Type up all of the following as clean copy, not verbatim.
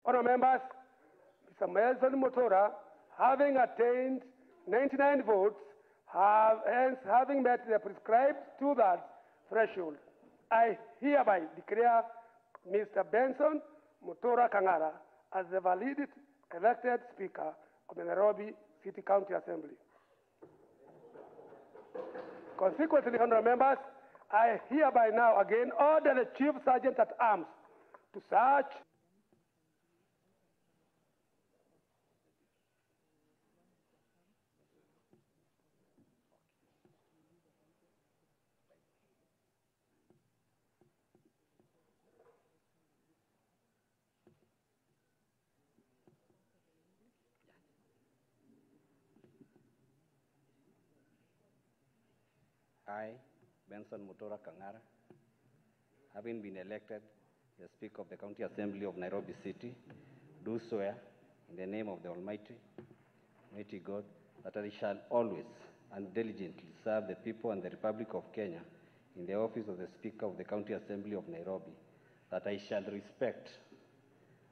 Honourable members, Mr. Nelson Mutora, having attained 99 votes, hence having met the prescribed two-thirds threshold, I hereby declare Mr. Benson Mutora Kang'ara as the valid elected Speaker of the Nairobi City County Assembly. Consequently, honourable members, I hereby now again order the Chief Sergeant at Arms to search I, Benson Mutora Kang'ara, having been elected the Speaker of the County Assembly of Nairobi City, do swear in the name of the Almighty God, that I shall always and diligently serve the people and the Republic of Kenya in the office of the Speaker of the County Assembly of Nairobi, that I shall respect,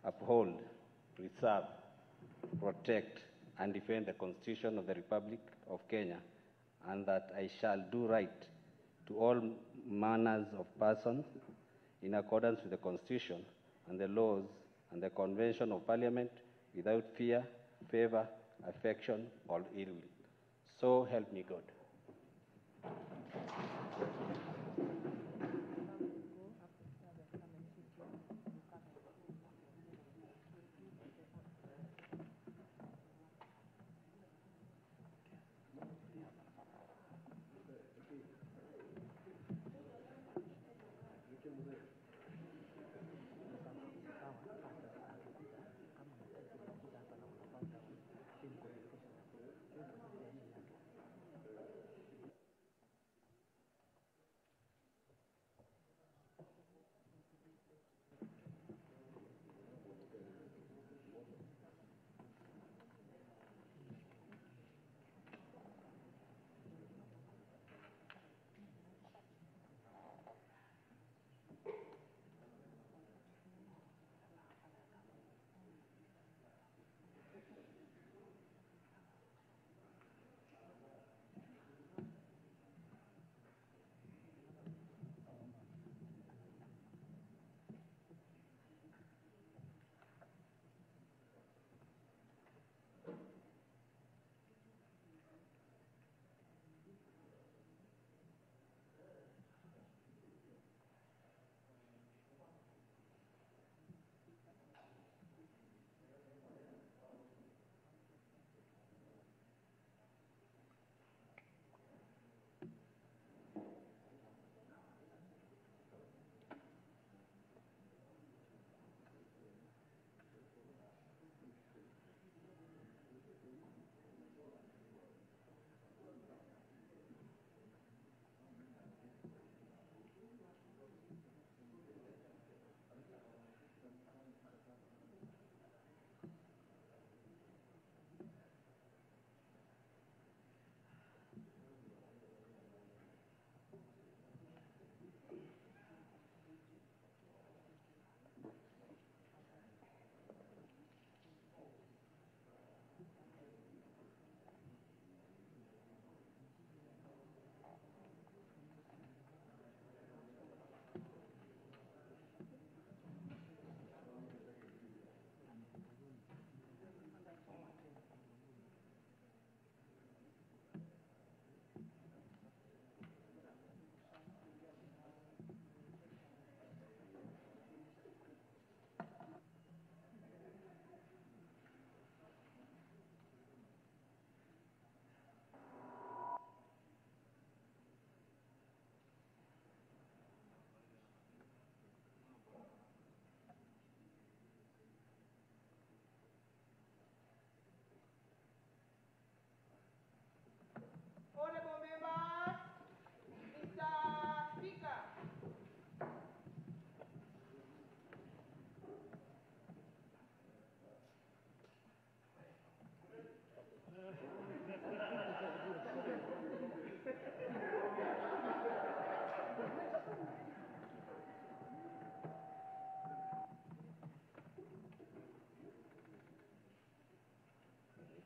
uphold, preserve, protect, and defend the Constitution of the Republic of Kenya, and that I shall do right to all manners of persons in accordance with the Constitution and the laws and the Convention of Parliament, without fear, favor, affection, or ill will. So help me God.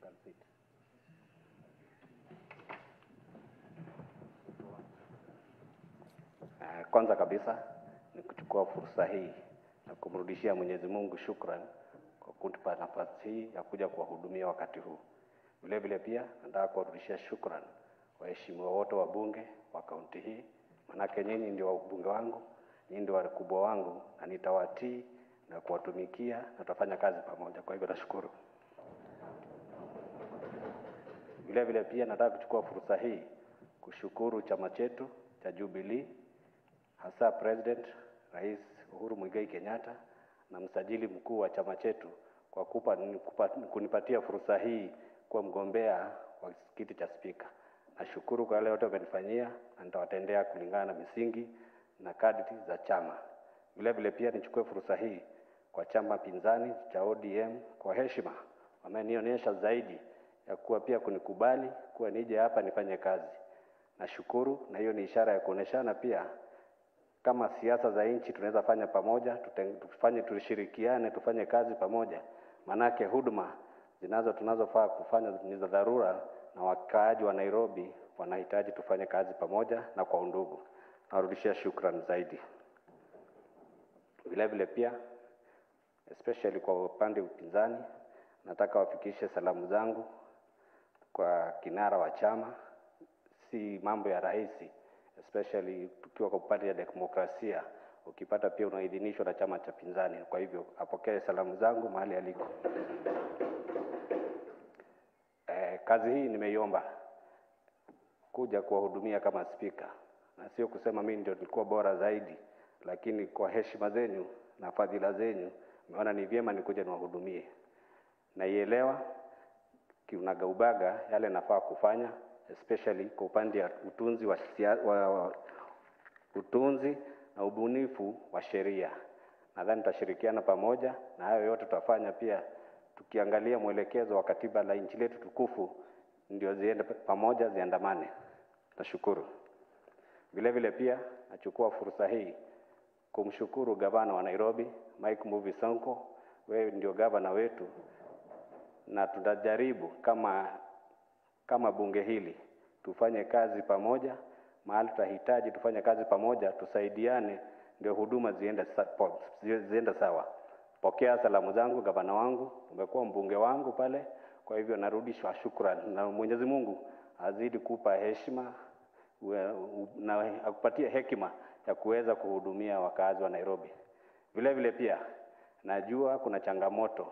can sit. Kwanza kabisa ni kuchukua fursa hii na kumrudishia Mwenyezi Mungu shukrani kwa kutupa nafasi hii ya kuja kuwahudumia wakati huu. Vile vile pia nataka kuwarudishia shukrani waheshimiwa wote wa bunge wa kaunti hii, manake nyinyi ndio wabunge wangu, nyinyi ndio wakubwa wangu, na nitawatii na kuwatumikia na tutafanya kazi pamoja. Kwa hivyo nashukuru. Vile vile pia nataka kuchukua fursa hii kushukuru chama chetu cha Jubilee, hasa President Rais Uhuru Muigai Kenyatta na msajili mkuu wa chama chetu kwa kunipatia fursa hii kwa mgombea wa kiti cha spika. Nashukuru kwa yale yote wamenifanyia na nitawatendea kulingana na misingi na kadri za chama. Vile vile pia nichukue fursa hii kwa chama pinzani cha ODM kwa heshima. Wamenionyesha zaidi ya kuwa pia kunikubali kuwa nije hapa nifanye kazi. Nashukuru, na hiyo ni ishara ya kuoneshana pia kama siasa za nchi tunaweza fanya pamoja, tushirikiane, tufanye kazi pamoja. Manake huduma tunazofaa kufanya ni za dharura na wakaaji wa Nairobi wanahitaji tufanye kazi pamoja na kwa undugu. Narudishia shukrani zaidi. Vile vile pia especially kwa upande upinzani, nataka wafikishe salamu zangu kwa kinara wa chama. Si mambo ya rahisi, especially tukiwa kwa upande ya demokrasia, ukipata pia unaidhinishwa na chama cha pinzani. Kwa hivyo apokee salamu zangu mahali aliko. Kazi hii nimeiomba kuja kuwahudumia kama spika, na sio kusema mimi ndio nilikuwa bora zaidi, lakini kwa heshima zenu na fadhila zenu naona ni vyema nikuje niwahudumie. Naielewa kiunagaubaga yale nafaa kufanya, especially kwa upande ya utunzi na ubunifu wa sheria. Nadhani tutashirikiana pamoja, na hayo yote tutafanya pia tukiangalia mwelekezo wa katiba la nchi letu tukufu, ndio ziende pamoja, ziandamane. Nashukuru. Vile vile pia nachukua fursa hii kumshukuru gavana wa Nairobi Mike Mbuvi Sonko. Wewe ndio gavana wetu, na tutajaribu kama bunge hili tufanye kazi pamoja. Mahali tutahitaji tufanye kazi pamoja, tusaidiane, ndio huduma ziende sawa. Pokea salamu zangu gavana wangu, umekuwa mbunge wangu pale. Kwa hivyo narudisha shukrani, na Mwenyezi Mungu azidi kupa heshima na akupatie hekima ya kuweza kuhudumia wakazi wa Nairobi. Vile vile pia najua kuna changamoto,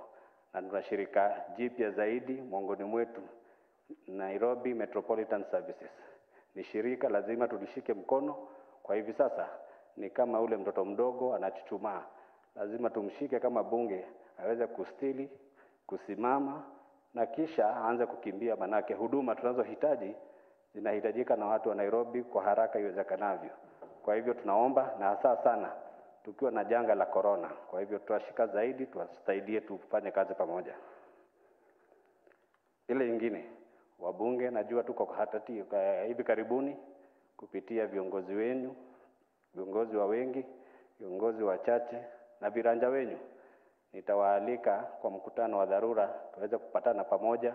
na tunashirika jipya zaidi miongoni mwetu, Nairobi Metropolitan Services. Ni shirika lazima tulishike mkono. Kwa hivi sasa ni kama ule mtoto mdogo anachuchumaa, lazima tumshike kama bunge aweze kustili, kusimama na kisha aanze kukimbia, manake huduma tunazohitaji zinahitajika na watu wa Nairobi kwa haraka iwezekanavyo. Kwa hivyo tunaomba, na hasa sana tukiwa na janga la corona. Kwa hivyo tutashika zaidi, tuwasaidie tufanye kazi pamoja. Ile nyingine, wabunge najua tuko hatati hivi karibuni kupitia viongozi wenu, viongozi wa wengi, viongozi wachache na viranja wenu. Nitawaalika kwa mkutano wa dharura tuweze kupatana pamoja,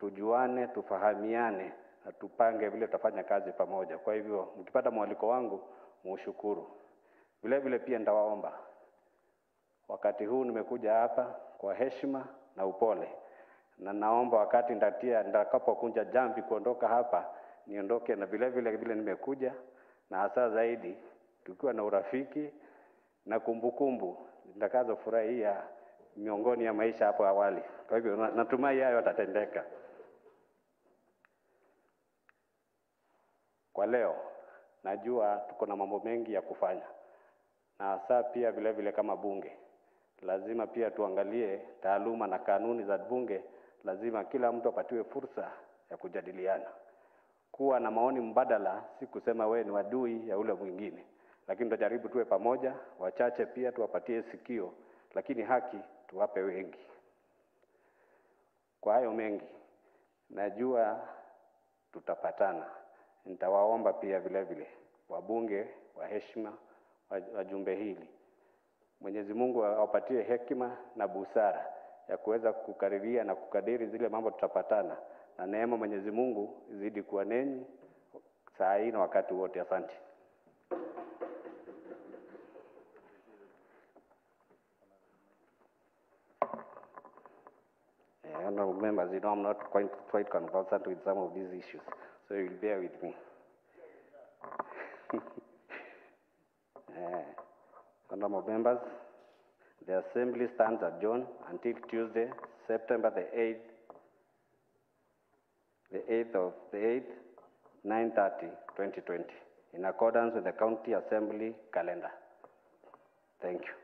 tujuane, tufahamiane na tupange vile tutafanya kazi pamoja. Kwa hivyo mkipata mwaliko wangu mshukuru. Vile vile pia nitawaomba, wakati huu nimekuja hapa kwa heshima na upole, na naomba wakati nitakapokunja jamvi kuondoka hapa, niondoke na vile vile nimekuja, na hasa zaidi tukiwa na urafiki na kumbukumbu nitakazo furahia miongoni ya maisha hapo awali. Kwa hivyo natumai hayo yatatendeka. Kwa leo najua tuko na mambo mengi ya kufanya, na hasa pia vile vile kama bunge lazima pia tuangalie taaluma na kanuni za bunge. Lazima kila mtu apatiwe fursa ya kujadiliana. Kuwa na maoni mbadala si kusema wewe ni adui ya ule mwingine, lakini tutajaribu tuwe pamoja. Wachache pia tuwapatie sikio, lakini haki tuwape wengi. Kwa hayo mengi najua tutapatana. Nitawaomba pia vile vile wabunge wa heshima, wajumbe hili, Mwenyezi Mungu awapatie hekima na busara ya kuweza kukariria na kukadiri zile mambo tutapatana, na neema Mwenyezi Mungu izidi kuwa nenyi saa hii na wakati wote. Asante. Honorable members, you know I'm not quite conversant with some of these issues, so you'll bear with me. Honorable members, the Assembly stands adjourned until Tuesday, September the 8th, 9:30, 2020, in accordance with the County Assembly calendar. Thank you.